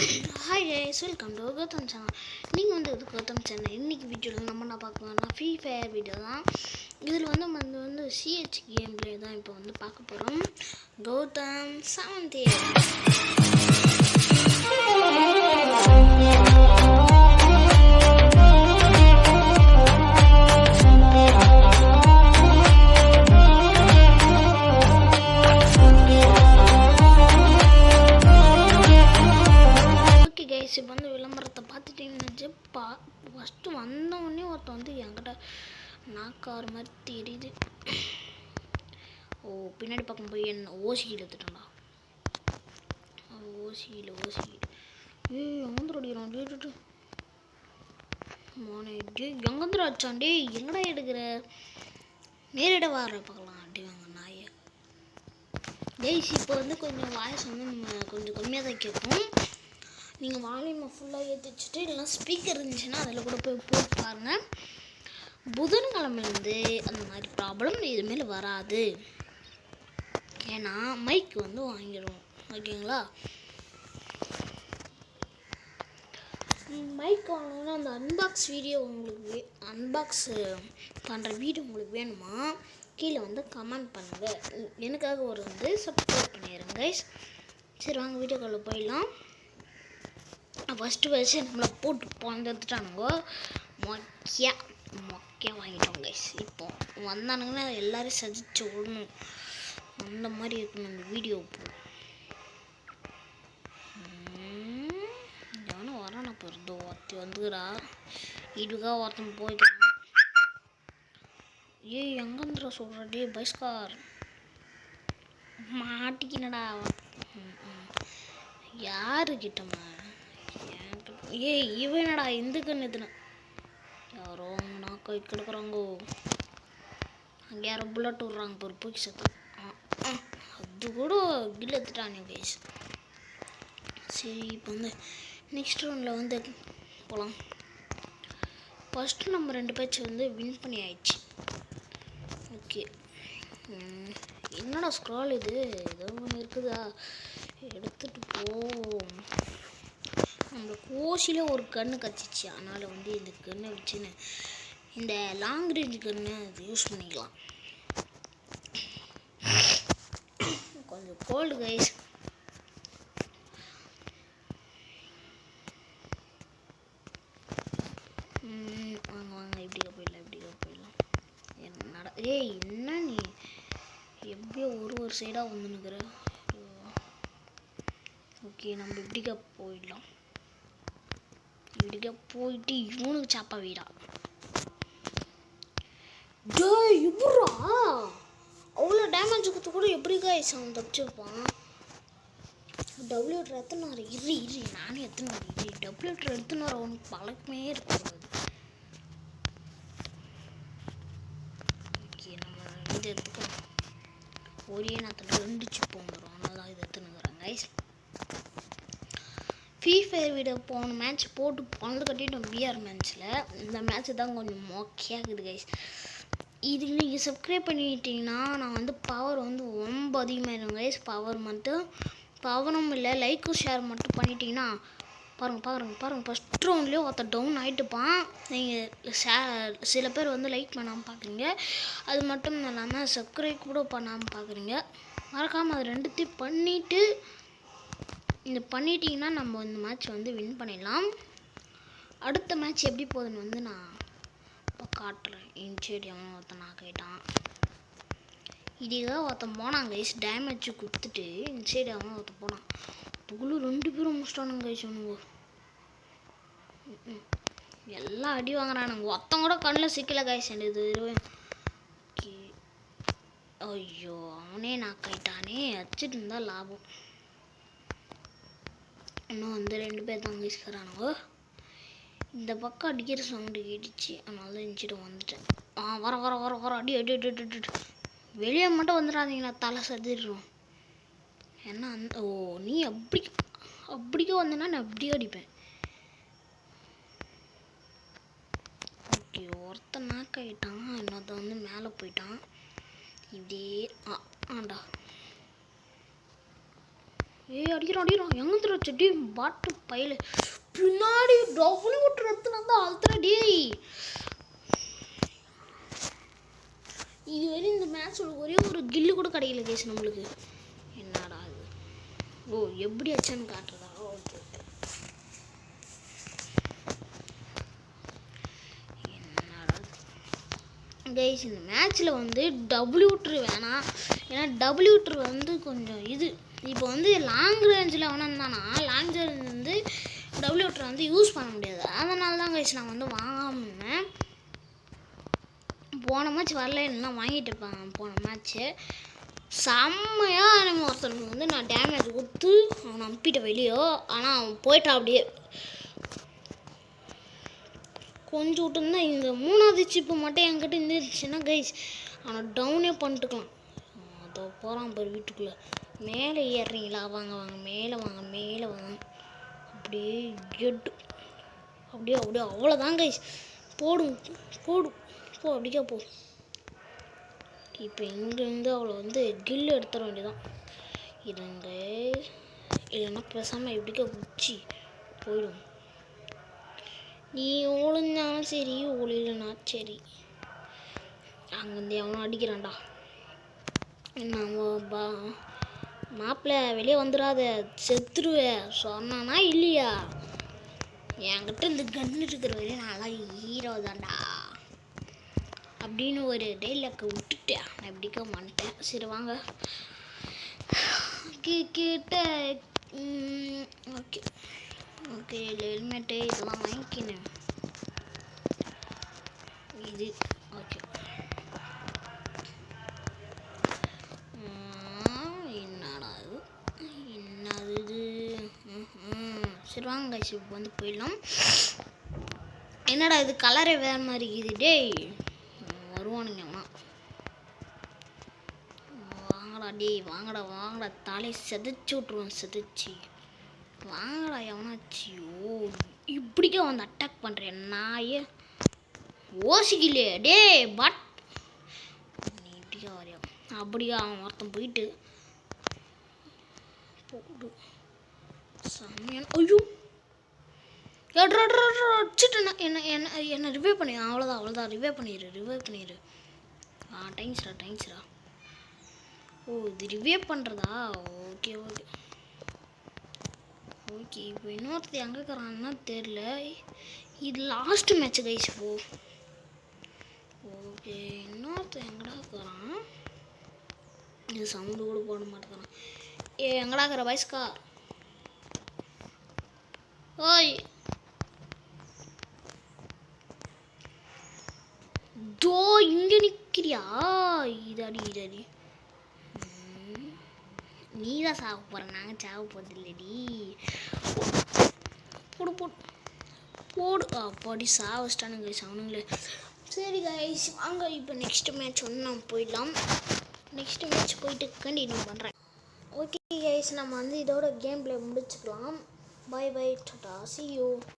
Hi guys, welcome to Gautam channel. நீங்கள் வந்து இது கௌதம் சேனல். இன்றைக்கி வீடியோவில் நம்ம என்ன பார்க்கணும்னா ஃப்ரீ ஃபயர் வீடியோ தான். இதில் வந்து நம்ம வந்து சிஹெச் கேம் பிளே தான் இப்போ வந்து பார்க்க போகிறோம். கௌதம் சாந்தி இப்போ வந்து விளம்பரத்தை பார்த்துட்டீங்கன்னு ஃபஸ்ட்டு வந்தவொடனே ஒருத்தன் வந்து என்கிட்ட நாக்கார மாதிரி தெரியுது. பின்னாடி பக்கம் போய் என்ன ஓசியில் எடுத்துட்டோம்டா. ஓசியில் எங்கேருந்து அடிக்கிறான் மோனே எங்கேருந்து அடிச்சான் எங்கடா எடுக்கிற நேரிட வார பார்க்கலாம் அடி வாங்க நாயை. இப்போ வந்து கொஞ்சம் வாய்ஸ் வந்து நம்ம கொஞ்சம் கம்மியாக தான் கேட்கும். நீங்கள் வால்யூமை ஃபுல்லாக ஏற்றி வச்சுட்டு இல்லைனா ஸ்பீக்கர் இருந்துச்சுன்னா அதில் கூட போட்டு பாருங்கள். புதன்கிழமைலேருந்து அந்த மாதிரி ப்ராப்ளம் இதுமாரி வராது. ஏன்னா மைக் வந்து வாங்கிடும். ஓகேங்களா? மைக் வாங்கணுன்னா அந்த அன்பாக்ஸ் வீடியோ உங்களுக்கு அன்பாக்ஸ் பண்ணுற வீடியோ உங்களுக்கு வேணுமா கீழே வந்து கமெண்ட் பண்ணுங்கள். எனக்காக ஒரு வந்து சப்ஸ்கிரைப் பண்ணிடுங்க கைஸ். சரி வாங்க வீடியோக்குள்ளே போயிடலாம். ஃபஸ்ட்டு வச்சு நம்மளை போட்டு வந்துட்டானுங்கோ. மொக்கையாக வாங்கிட்டோம் கைஸ். இப்போ வந்தானுங்கன்னா எல்லோரும் சஜிச்சு விடணும். அந்த மாதிரி இருக்கணும் அந்த வீடியோ. எவனும் வரான போகிறதோ ஒருத்தி வந்துக்கிறா. இதுக்காக ஒருத்தன் போய்க்கிறான். எங்கேந்திரா சொல்கிறா பைஸ்கார் மாட்டிக்கினடா. யாருக்கிட்டம்மா இவனடா இந்த கண்ணு எதுனா யாரோ அவங்க நாக்கா கிடக்குறாங்கோ. அங்கே யாரோ புல்லட் விட்றாங்க ஒரு பூச்சி சத்தம். அது கூட கில் எடுத்துட்டானே கைஸ். சரி இப்போ வந்து நெக்ஸ்ட் ரவுண்டில் வந்து போகலாம். ஃபஸ்ட்டு நம்ம 2 பேச்சு வந்து வின் பண்ணி ஆயிடுச்சு. ஓகே, என்னடா ஸ்க்ரால் இது ஏதோ ஒன்று இருக்குதா எடுத்துகிட்டு போ. நம்மளுக்கு ஓசியில் ஒரு கன்று கச்சிச்சு. அதனால் வந்து இந்த கன்னை வச்சுன்னு இந்த லாங் ரேஞ்ச் கன்று அது யூஸ் பண்ணிக்கலாம். கொஞ்சம் கோல்டு கைஸ். வாங்க இப்படிக்கா போயிடலாம். என்னடா என்ன நீ எப்படியோ ஒரு சைடாக வந்துன்னுக்குற. ஓகே, நம்ம இப்படிக்கா போயிடலாம். இப்படிக்கா போயிட்டு இவனுக்கு சாப்பா வீடா. இப்படா அவ்வளோ டேமேஜ் கொடுத்து கூட எப்படி கைஸ் அவன் தப்பிச்சிருப்பான். டபிள்யூட்டர் எத்தனை இரு நானே எத்தனை டபிள்யூட்டர் எடுத்துன்னு வர அவனுக்கு பழக்கமே இருக்கக்கூடாது. ஓகே, நம்ம இது எடுத்துக்கோம். ஒரே நேரத்தில் 2 சிப் வந்துடும். அதனால தான் இது எடுத்துன்னு கைஸ். ஃப்ரீ ஃபயர் வீடியோ போன மேட்ச் போட்டு பணத்தை கட்டிட்டோம் பிஆர் மேட்ச்சில். இந்த மேட்ச்சு தான் கொஞ்சம் மொக்கையாக இருக்குது கைஸ். இது நீங்கள் சப்ஸ்கிரைப் பண்ணிட்டீங்கன்னா நான் வந்து பவர் வந்து ரொம்ப அதிகமாகிடும் கைஸ். பவர் மட்டும் பவரும் இல்லை, லைக்கும் ஷேர் மட்டும் பண்ணிட்டீங்கன்னா பாருங்கள் ஃபஸ்ட் ரவுண்ட்லேயே ஒருத்தர் டவுன் ஆகிட்டுப்பான். நீங்கள் சில பேர் வந்து லைக் பண்ணாமல் பார்க்குறீங்க. அது மட்டும் இல்லாமல் சப்ஸ்கிரைப் கூட பண்ணாமல் பார்க்குறீங்க. மறக்காமல் அது 2த்தையும் பண்ணிவிட்டு பண்ணிட்டீங்கன்னா நம்ம இந்த மேட்ச் வந்து வின் பண்ணிடலாம். அடுத்த மேட்ச் எப்படி போகுதுன்னு வந்து நான் இப்போ காட்டுறேன். இன்சைடு அவன் ஒருத்தன் நான் கேட்டான். இதுக்காக ஒருத்தன் போனான் கைஸ். டேமேஜ் கொடுத்துட்டு இன்சைடு அவன் ஒருத்தன் போனான். அதுக்குள்ளே 2 பேரும் முடிச்சிட்டானுங்க கைஸ். அவனுங்க எல்லாம் அடி வாங்குறானுங்க. ஒருத்தன் கூட கண்ணில் சிக்கலை கைஸ். இது ஓகே. ஐயோ அவனே நான் கைட்டானே. வச்சுட்டு இருந்தா லாபம். இன்னும் வந்து 2 பேர் தான் வீசுகிறானுங்க. இந்த பக்கம் அடிக்கிற சவுண்டு கேட்டுச்சு. அதனால தான் இன்ச்சிட்டு வந்துட்டேன். வர அடி வெளியே மட்டும் வந்துடாதீங்கண்ணா, தலை சதிடுறோம். ஏன்னா நீ அப்படிக்கே வந்தேன்னா நான் அப்படியே அடிப்பேன். ஓகே, ஒருத்தன் நாக் ஆகிட்டான். இன்னொருத்த வந்து மேலே போயிட்டான். இப்படியே ஆண்டா ஏய் அடிக்கிறான் எங்கே செடி பாட்டு பயில பின்னாடி டபுள் விட்டு எடுத்துனா தான் அழுத்துற டேய். இதுவரை இந்த மேட்சோட ஒரே ஒரு கில்லு கூட கிடைக்கல கேஸ் நம்மளுக்கு. என்னடா இது? ஓ எப்படி அச்சான்னு காட்டுறதா? ஓகே என்னடா கைஸ் இந்த மேட்ச்சில் வந்து டபிள்யூட்ரு வேணாம். ஏன்னா டபிள்யூட்ரு வந்து கொஞ்சம் இது இப்போ வந்து லாங் ரேஞ்சில் அவனா இருந்தானா லாங் ரேஞ்ச் வந்து டபிள்யூட்ரு வந்து யூஸ் பண்ண முடியாது. அதனால தான் கைஸ் நான் வந்து வாங்காமல் போன மேட்ச் வரல இன்னும் வாங்கிட்டு இருப்பாங்க. போன மேட்ச்சு செம்மையாக நம்ம ஒருத்தனுக்கு வந்து நான் டேமேஜ் கொடுத்து அவனை அனுப்பிட்ட வெளியோ. ஆனால் அவன் போயிட்டான் அப்படியே. கொஞ்சம் விட்டுருந்தா இந்த 3வது சிப்பு மட்டும் என்கிட்ட இருந்துச்சுன்னா கைஸ் அவனை டவுனே பண்ணிட்டுக்கலாம். அதோ போகிறான் பாரு வீட்டுக்குள்ளே. மேலே ஏறுறீங்களா? வாங்க மேலே வாங்க. அப்படியே எட்டு அப்படியே அவ்வளோதான் கைஸ். போடும் போ அப்படிக்கா போ. இப்போ இங்கேருந்து அவளை வந்து கில்லு எடுத்துட வேண்டியதான். இருங்க இல்லைன்னா பேசாமல் எப்படிக்கா உச்சி போயிடும். நீ ஒழுந்தாலும் சரி ஒளிலனா சரி. அங்கேருந்து அவனும் அடிக்கிறான்டா. நம்ம மாப்பிள்ளை வெளியே வந்துடாத செத்துருவேன் சொன்னானா இல்லையா? என்கிட்ட இந்த கன்று இருக்கிற வரையும் நான் ஹீரோ தான்டா அப்படின்னு ஒரு டைலாக்கை விட்டுட்டேன். நான் எப்படிக்கா மாட்டேன். சரி வாங்க கிட்ட ஓகே ஹெல்மெட்டு இதெல்லாம் வாங்கிக்கினேன். இது ஓகே என்னது இது? சரி வாங்க இப்போ வந்து போயிடலாம். என்னடா இது கலரே வேற மாதிரி இருக்குது டேய். வருவானுங்க அவனா. வாங்கடா டேய் வாங்கடா தலையை செதைச்சி விட்ருவான் செதைச்சி. வாங்கடா எவனாச்சு. ஓ இப்படிக்கா வந்து அட்டாக் பண்ணுறேன் நாயே ஓசிக்கலையே டே பட் நீ இப்படிக்கா வரையா? அப்படியா அவன் ஒருத்தன் போயிட்டு போடு செம்மையான ஐயோ அடிச்சுட்டு என்ன ரிவைவ் பண்ணி அவ்வளோதான் ரிவைவ் பண்ணிடு. தேங்க்ஸ்ரா. ஓ இது ரிவைவ் பண்ணுறதா? ஓகே இப்போ இன்னொருத்தர் எங்கே இருக்கிறான்னா தெரில. இது லாஸ்ட் மேட்ச் கைஸ். ஓகே இன்னொருத்தர் எங்கடா இருக்கிறான்? இது சவுண்டு கூட போட மாட்டேங்கிறான். எங்கடா இருக்கிற வயசுக்கா? ஓய் தோ இங்கே நிற்கிறியா? இதடி நீ தான் சாக போகிற. நாங்கள் சாக போகிறது இல்லடி. போடு அப்படி சாவச்சிட்டானுங்க கைஸ் அவனுங்களே. சரி கைஸ் வாங்க இப்போ நெக்ஸ்ட் மேட்ச் வந்து நம்ம போயிடலாம். நெக்ஸ்ட் மேட்ச் போயிட்டு கண்டினியூ பண்ணுறேன். ஓகே கைஸ் நம்ம வந்து இதோட கேம் பிளே முடிச்சுக்கலாம். Bye tata see you.